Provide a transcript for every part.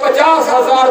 50,000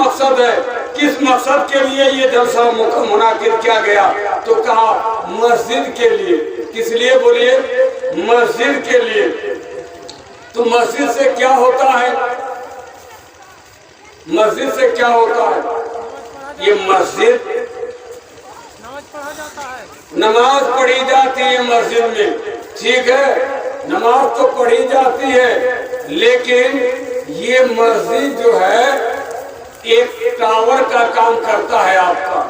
مقصد ہے، کس مقصد کے لیے یہ جلسہ منعقد کیا گیا؟ تو کہا مسجد کے لیے۔ کس لیے بولیے؟ مسجد کے لیے۔ تو مسجد سے کیا ہوتا ہے؟ مسجد سے کیا ہوتا ہے؟ یہ مسجد نماز پڑھی جاتی ہے مسجد میں، ٹھیک ہے، نماز تو پڑھی جاتی ہے، لیکن یہ مسجد جو ہے ایک ٹاور کا کام کرتا ہے، آپ کا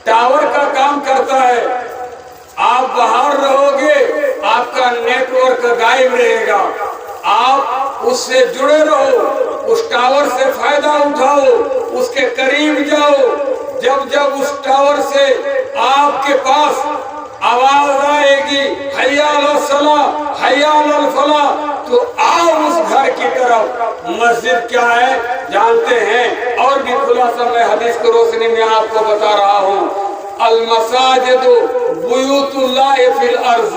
ٹاور کا کام کرتا ہے۔ آپ باہر رہو گے، آپ کا نیٹ ورک غائب رہے گا، آپ اس سے جڑے رہو، اس ٹاور سے فائدہ اٹھاؤ، اس کے قریب جاؤ۔ جب اس ٹاور سے آپ کے پاس آواز آئے گی حی علی الصلاۃ حی علی الفلاح، تو آؤ اس گھر کی طرف۔ مسجد کیا ہے جانتے ہیں؟ اور بھی خلاصہ میں حدیث کی روشنی میں آپ کو بتا رہا ہوں۔ المساجد بیوت اللہ فی الارض،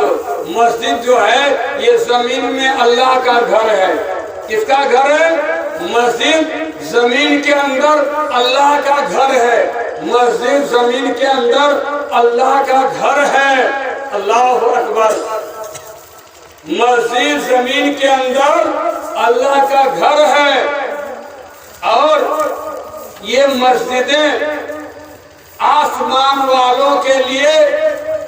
مسجد جو ہے یہ زمین میں اللہ کا گھر ہے۔ کس کا گھر ہے؟ مسجد زمین کے اندر اللہ کا گھر ہے، مسجد زمین کے اندر اللہ کا گھر ہے۔ اللہ اکبر۔ مسجد زمین کے اندر اللہ کا گھر ہے، اور یہ مسجدیں آسمان والوں کے لیے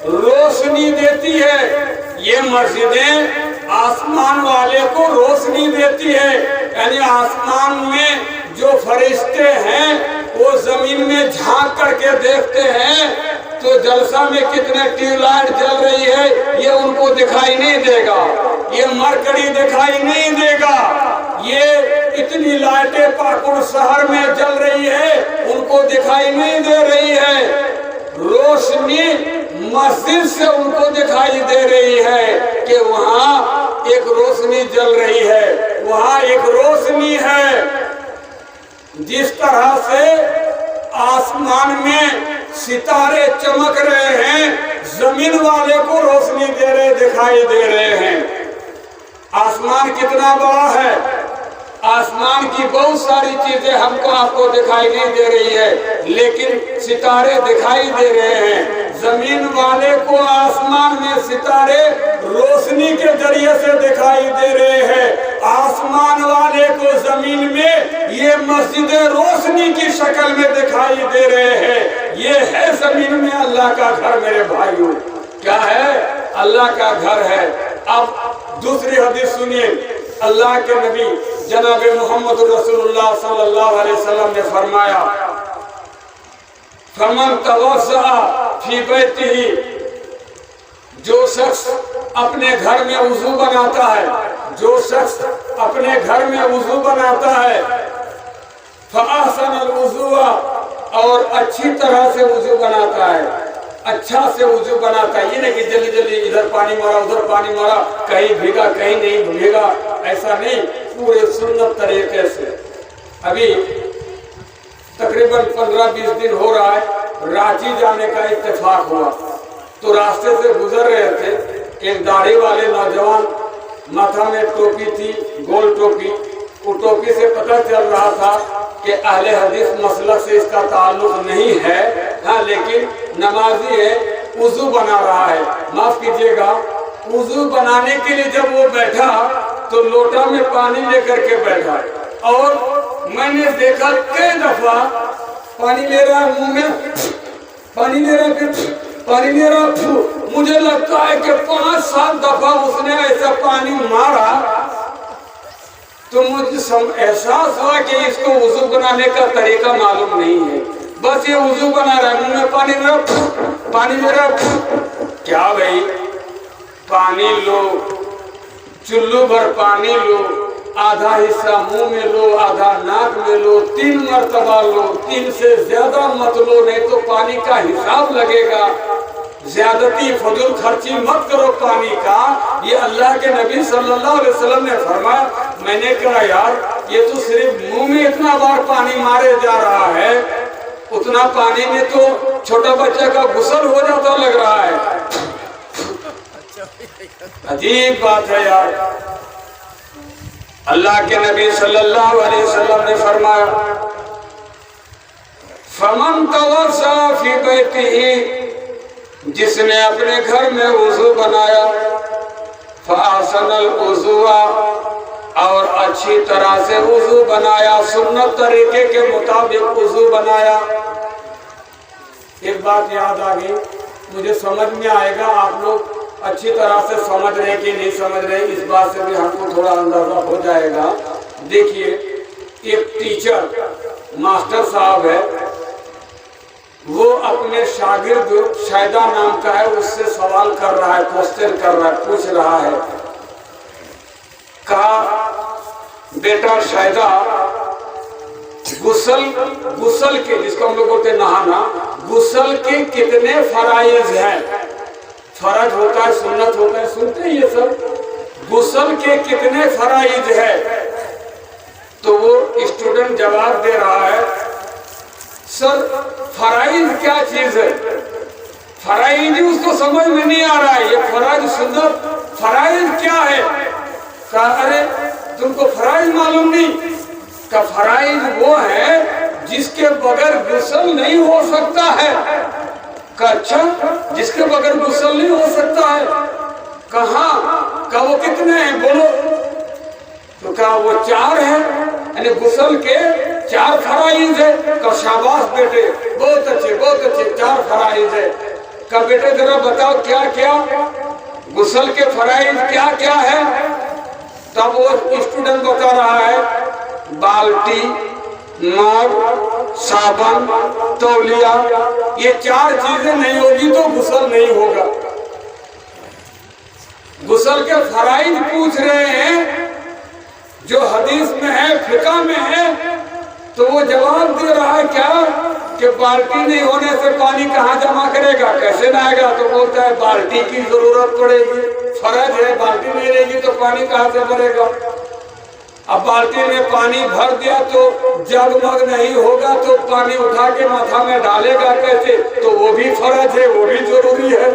روشنی دیتی ہے۔ یہ مسجدیں آسمان والے کو روشنی دیتی ہے، یعنی آسمان میں جو فرشتے ہیں وہ زمین میں جھانک کر کے دیکھتے ہیں تو جلسہ میں کتنے ٹیوب لائٹ جل رہی ہے یہ ان کو دکھائی نہیں دے گا، یہ مرکڑی دکھائی نہیں دے گا، یہ اتنی لائٹیں پاکڑ شہر میں جل رہی ہے ان کو دکھائی نہیں دے رہی ہے۔ روشنی مسجد سے ان کو دکھائی دے رہی ہے کہ وہاں ایک روشنی جل رہی ہے، وہاں ایک روشنی ہے۔ جس طرح سے آسمان میں ستارے چمک رہے ہیں، زمین والے کو روشنی دے رہے دکھائی دے رہے ہیں۔ آسمان کتنا بڑا ہے، آسمان کی بہت ساری چیزیں ہم کو آپ کو دکھائی نہیں دے رہی ہے، لیکن ستارے دکھائی دے رہے ہیں۔ زمین والے کو آسمان میں ستارے روشنی کے ذریعے سے دکھائی دے رہے ہیں، آسمان والے کو زمین میں یہ مسجد روشنی کی شکل میں دکھائی دے رہے ہیں۔ یہ ہے زمین میں اللہ کا گھر میرے بھائیوں، کیا ہے؟ اللہ کا گھر ہے۔ اب دوسری حدیث سنیے، اللہ کے نبی جناب محمد رسول اللہ صلی اللہ علیہ وسلم نے فرمایا، فَمَنْ تَوَضَّأَ فِي بَيْتِهِ، جو شخص اپنے گھر میں وضو بناتا ہے، جو شخص اپنے گھر میں وضو بناتا ہے، فَأَحْسَنَ الْوُضُوءَ، اور اچھی طرح سے وضو بناتا ہے، اچھا سے وضو بناتا ہے، یہ نہیں کہ جلدی جلدی ادھر پانی مارا ادھر پانی مارا، کہیں بھیگا کہیں نہیں بھیگا، ایسا نہیں، پورے سنت طریقے سے۔ ابھی تقریباً 15-20 دن ہو رہا ہے، رانچی جانے کا اتفاق ہوا، تو راستے سے گزر رہے تھے، ایک داڑھی والے نوجوان، ماتھا میں ٹوپی تھی، گول ٹوپی، وہ ٹوپی سے پتہ چل رہا تھا کہ اہل حدیث مسلک سے اس کا تعلق نہیں ہے، ہاں لیکن نمازی ہے، وضو بنا رہا ہے۔ معاف کیجئے گا، وضو بنانے کے لیے جب وہ بیٹھا تو لوٹا میں پانی لے کر کے بیٹھا، اور میں نے دیکھا کئی دفعہ پانی لے رہا ہے، منہ میں پانی لے رہا ہے، پانی لے رہا، مجھے لگتا ہے کہ 5-7 دفعہ اس نے ایسا پانی مارا، تو مجھے احساس ہوا کہ اس کو وضو بنانے کا طریقہ معلوم نہیں ہے، بس یہ وضو بنا رہا ہے، منہ میں پانی لے رہا، پانی لے رہا۔ کیا بھائی، پانی لو، چلو بھر پانی لو، آدھا حصہ منہ میں لو، آدھا ناک میں لو، 3 مرتبہ لو، 3 سے زیادہ مت لو، نہیں تو پانی کا حساب لگے گا۔ زیادتی فضول خرچی مت کرو پانی کا، یہ اللہ کے نبی صلی اللہ علیہ وسلم نے فرمایا۔ میں نے کہا یار یہ تو صرف منہ میں اتنا بار پانی مارے جا رہا ہے، اتنا پانی میں تو چھوٹا بچہ کا غسل ہو جاتا لگ رہا ہے۔ عجیب بات ہے یار۔ اللہ کے نبی صلی اللہ علیہ وسلم نے فرمایا فمن توضأ فی بیتہ، جس نے اپنے گھر میں وضو بنایا، فاحسن الوضوء، اور اچھی طرح سے وضو بنایا، سنت طریقے کے مطابق وضو بنایا۔ ایک بات یاد آ گئی، مجھے سمجھ میں آئے گا آپ لوگ اچھی طرح سے سمجھ رہے کہ نہیں سمجھ رہے، اس بات سے بھی ہم کو تھوڑا اندازہ ہو جائے گا۔ دیکھیے، ایک ٹیچر ماسٹر صاحب ہے، وہ اپنے شاگرد شاہدہ نام کا ہے، اس سے سوال کر رہا ہے، کوسچن کر رہا ہے، پوچھ رہا ہے۔ کہا بیٹا شاہدہ، غسل کے، جس کو ہم لوگ بولتے ہیں نہانا، غسل کے کتنے فرائض ہیں؟ فرض ہوتا ہے، سنت ہوتا ہے، سنتے ہیں یہ سب۔ غسل کے کتنے فرائض ہیں؟ تو وہ اسٹوڈنٹ جواب دے رہا ہے، سر فرائض کیا چیز ہے؟ فرائض اس کو سمجھ میں نہیں آ رہا ہے، یہ فرائض سنت فرائض کیا ہے؟ کہا ارے تم کو فرائض معلوم نہیں؟ کہ فرائض وہ ہے جس کے بغیر غسل نہیں ہو سکتا ہے۔ کہ اچھا، جس کے بغیر غسل نہیں ہو سکتا ہے؟ کہاں؟ کہ وہ کتنے ہیں بولو؟ تو کہا وہ 4 ہیں، یعنی غسل کے 4 فرائض ہیں۔ کہ شاباش بیٹے، بہت اچھے بہت اچھے، 4 فرائض ہیں۔ کہ بیٹے ذرا بتاؤ کیا کیا غسل کے فرائض کیا کیا ہے؟ تب وہ اسٹوڈنٹ بتا رہا ہے، بالٹی، مگ، صابن، تولیہ، یہ 4 چیزیں نہیں ہوگی تو غسل نہیں ہوگا۔ غسل کے فرائض پوچھ رہے ہیں جو حدیث میں ہے، فقہ میں ہے، تو وہ جواب دے رہا ہے کیا کہ بالٹی نہیں ہونے سے پانی کہاں جمع کرے گا، کیسے لائے گا؟ تو بولتا ہے بالٹی کی ضرورت پڑے گی، فرض ہے، بالٹی نہیں رہے گی تو پانی کہاں سے بھرے گا؟ اب بالٹی میں پانی بھر دیا تو جگمگ نہیں ہوگا تو پانی اٹھا کے ماتھا میں ڈالے گا کیسے؟ تو وہ بھی فرض ہے، وہ بھی ضروری ہے۔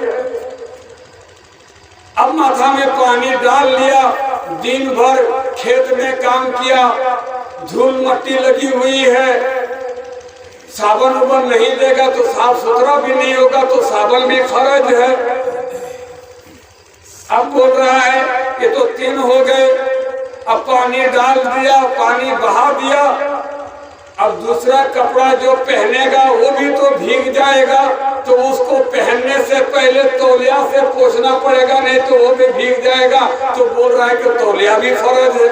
اب ماتھا میں پانی ڈال لیا، دن بھر کھیت میں کام کیا، دھول مٹی لگی ہوئی ہے، صابن اوبن نہیں دے گا تو صاف ستھرا بھی نہیں ہوگا، تو صابن بھی فرض ہے۔ اب بول رہا ہے یہ تو 3 ہو گئے، اب پانی ڈال دیا، پانی بہا دیا، اب دوسرا کپڑا جو پہنے گا وہ بھی تو بھیگ جائے گا، تو اس کو پہننے سے پہلے تولیہ سے پوچھنا پڑے گا، نہیں تو وہ بھی بھیگ جائے گا۔ تو بول رہا ہے کہ تولیہ بھی فرض ہے۔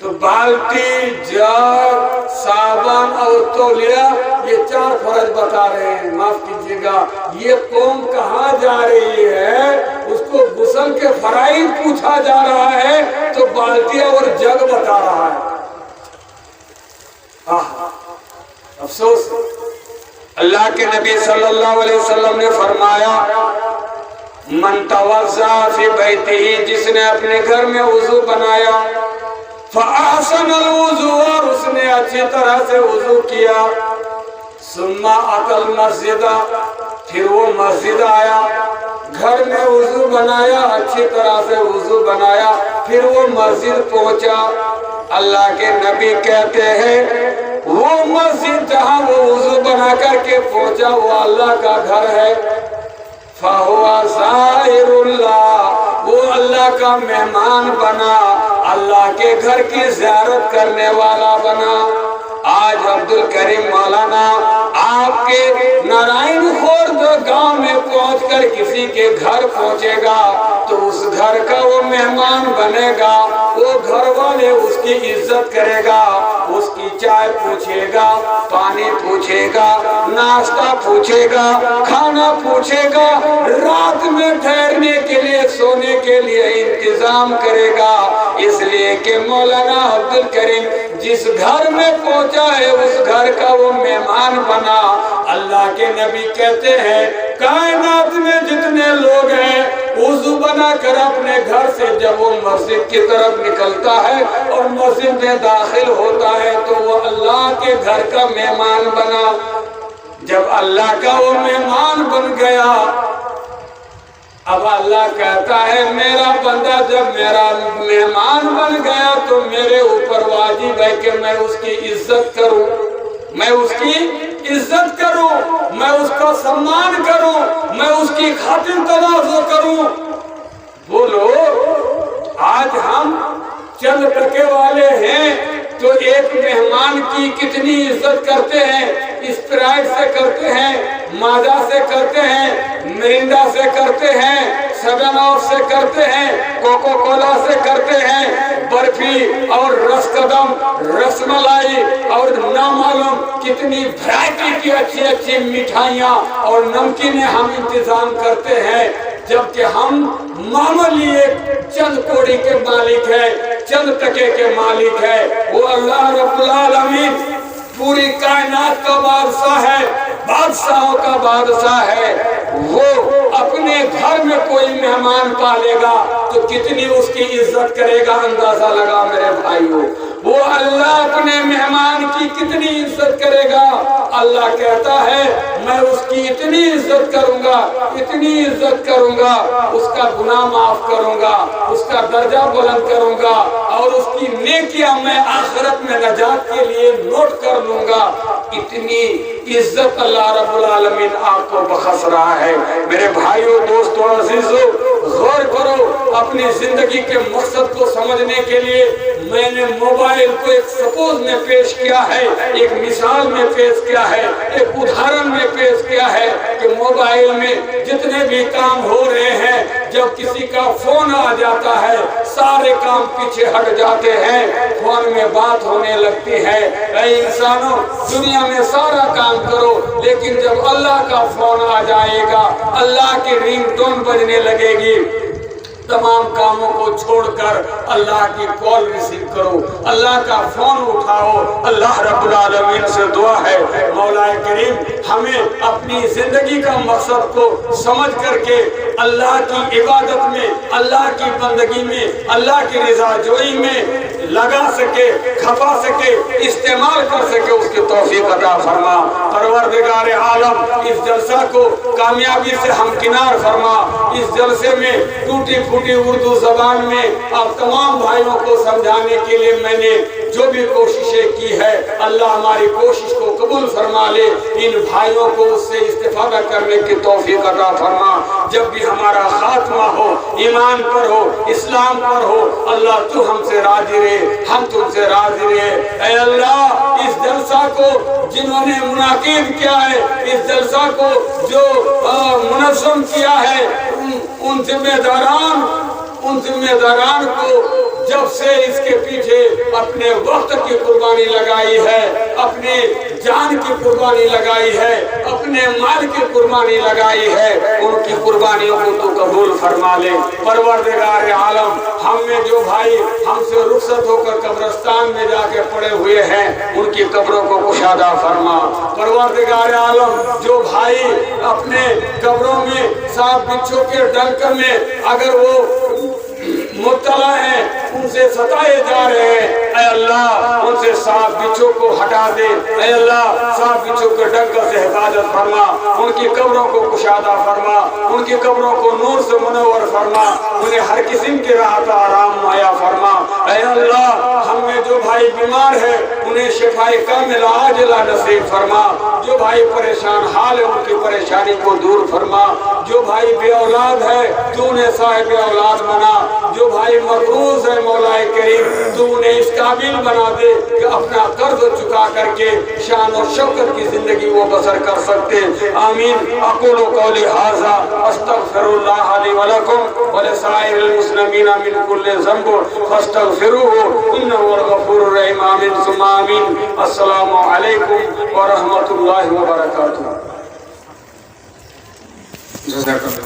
تو بالٹی، جگ، صابن اور تولیہ، یہ 4 فرض بتا رہے ہیں۔ معاف کیجیے گا، یہ قوم کہاں جا رہی ہے؟ اس کو غسل کے فرائض پوچھا جا رہا ہے تو بالٹی اور جگ بتا رہا ہے۔ افسوس، اللہ کے نبی صلی اللہ علیہ وسلم نے فرمایا، من توضأ فی بیتہ، جس نے اپنے گھر میں وضو بنایا، فاحسن الوضوء، اور اس نے اچھی طرح سے وضو کیا، ثم اتی المسجد، پھر وہ مسجد آیا، گھر میں وضو بنایا، اچھی طرح سے وضو بنایا، پھر وہ مسجد پہنچا۔ اللہ کے نبی کہتے ہیں وہ مسجد جہاں وہ وضو بنا کر کے پہنچا وہ اللہ کا گھر ہے، فَهُوَ زَائِرُ اللَّهِ، وہ اللہ کا مہمان بنا، اللہ کے گھر کی زیارت کرنے والا بنا۔ آج عبدالکریم مولانا آپ کے نارائن خورد گاؤں میں پہنچ کر کسی کے گھر پہنچے گا تو اس گھر کا وہ مہمان بنے گا، وہ گھر والے اس کی عزت کرے گا، اس کی چائے پوچھے گا، پانی پوچھے گا، ناشتہ پوچھے گا، کھانا پوچھے گا، رات میں ٹھہرنے کے لیے، سونے کے لیے انتظام کرے گا۔ اس لیے کہ مولانا عبدالکریم جس گھر میں پہنچا ہے اس گھر کا وہ مہمان بنا۔ اللہ کے نبی کہتے ہیں کائنات میں جتنے لوگ ہیں وضو بنا کر اپنے گھر سے جب وہ مسجد کی طرف نکلتا ہے اور مسجد میں داخل ہوتا ہے تو وہ اللہ کے گھر کا مہمان بنا۔ جب اللہ کا وہ مہمان بن گیا، اب اللہ کہتا ہے میرا بندہ جب میرا مہمان بن گیا تو میرے اوپر واجب ہے کہ میں اس کی عزت کروں، میں اس کی عزت کروں، میں اس کا سمان کروں، میں اس کی خاطر تواضع کروں۔ بولو آج ہم چند ٹکے والے ہیں تو ایک مہمان کی کتنی عزت کرتے ہیں، اسپرائٹ سے کرتے ہیں، ماجا سے کرتے ہیں، مرنڈا سے کرتے ہیں، 7 اپ سے کرتے ہیں، کوکو کولا سے کرتے ہیں، برفی اور رس قدم، رس ملائی اور نامعلوم کتنی ورائٹی کی اچھی اچھی مٹھائیاں اور نمکینیں ہم انتظام کرتے ہیں، جبکہ ہم معمولی ایک چند کوڑی کے مالک ہیں، چند ٹکے کے مالک ہیں۔ وہ اللہ رب العالمین پوری کائنات کا بادشاہ ہے، بادشاہوں کا بادشاہ ہے۔ وہ اپنے گھر میں کوئی مہمان پالے گا تو کتنی اس کی عزت کرے گا، اندازہ لگا میرے بھائیوں۔ وہ اللہ اپنے مہمان کی کتنی عزت کرے گا۔ اللہ کہتا ہے میں اس کی اتنی عزت کروں گا، اتنی عزت کروں گا، اس کا گناہ معاف کروں گا، اس کا درجہ بلند کروں گا، اور اس کی نیکیاں میں آخرت میں نجات کے لیے نوٹ کر لوں گا۔ اتنی عزت اللہ رب العالمین آپ کو بخش رہا ہے۔ میرے بھائیوں، دوستوں، عزیزوں، غور کرو اپنی زندگی کے مقصد کو سمجھنے کے لیے میں نے موبائل کو ایک سپوز میں پیش کیا ہے، ایک مثال میں پیش کیا ہے، ایک ادھارن میں پیش کیا ہے کہ موبائل میں جتنے بھی کام ہو رہے ہیں، جب کسی کا فون آ جاتا ہے سارے کام پیچھے ہٹ جاتے ہیں، فون میں بات ہونے لگتی ہے۔ اے انسانوں، دنیا میں سارا کام کرو، لیکن جب اللہ کا فون آ جائے گا، اللہ کی رنگ ٹون بجنے لگے گی، تمام کاموں کو چھوڑ کر اللہ کی کال ریسیو کرو، اللہ کا فون اٹھاؤ۔ اللہ رب العالمین سے دعا ہے مولا کریم ہمیں اپنی زندگی کا مقصد کو سمجھ کر کے اللہ کی عبادت میں، اللہ کی بندگی میں، اللہ کی رضا جوئی میں لگا سکے، کھپا سکے، استعمال کر سکے، اس کی توفیق عطا فرما۔ پروردگار عالم اس جلسہ کو کامیابی سے ہمکنار فرما۔ اس جلسے میں ٹوٹی پھوٹی اردو زبان میں آپ تمام بھائیوں کو سمجھانے کے لیے میں نے جو بھی کوششیں کی ہے، اللہ ہماری کوشش کو قبول فرما لے، ان بھائیوں کو اس سے استفادہ کرنے کی توفیق عطا فرما۔ جب بھی ہمارا خاتمہ ہو، ایمان پر ہو، اسلام پر ہو، اللہ تو ہم سے راضی رہے، ہم تم سے راضی رہے۔ اے اللہ، اس جلسہ کو جنہوں نے منعقد کیا ہے، اس جلسہ کو جو منظم کیا ہے، ان ذمہ داران کو جب سے اس کے پیچھے اپنے وقت کی قربانی لگائی ہے، اپنے جان کی قربانی لگائی ہے، اپنے مال کی قربانی لگائی ہے، ان کی قربانیوں کو تو قبول فرما لے۔ پروردگار عالم ہم میں جو بھائی ہم سے رخصت ہو کر قبرستان میں جا کے پڑے ہوئے ہیں، ان کی قبروں کو کشادہ فرما۔ پروردگار عالم جو بھائی اپنے قبروں میں سانپ بچھو کے ڈنک میں اگر وہ مبتلا ہیں، ان سے ستائے جا رہے ہیں، اے اللہ ان سے سانپ بچھو کو ہٹا دے۔ اے اللہ سانپ بچھو کے ڈنک سے حفاظت فرما، ان کی قبروں کو کشادہ فرما، ان کی قبروں کو نور سے منور فرما، انہیں ہر قسم کی راحت آرام مہیا فرما۔ اے اللہ ہم میں جو بھائی بیمار ہے انہیں شفاء کاملہ عاجلہ نصیب فرما، جو بھائی پریشان حال ہے ان کی پریشانی کو دور فرما، جو بھائی بے اولاد ہے تو انہیں صاحب اولاد بنا، جو بھائی مقروض ہے مولا کریم تو انہیں اس قابل بنا دے کہ اپنا قرض چکا کر کے شان و شوکت کی زندگی وہ بسر کر سکتے۔ آمین۔ اقول قولی ھذا استغفر اللہ لی ولکم ولسائر المسلمین من کل ذنب فاستغفروہ انہ هو الغفور الرحیم۔ آمین ثم آمین۔ السلام علیکم ورحمۃ اللہ وبرکاتہ۔ جزاک اللہ۔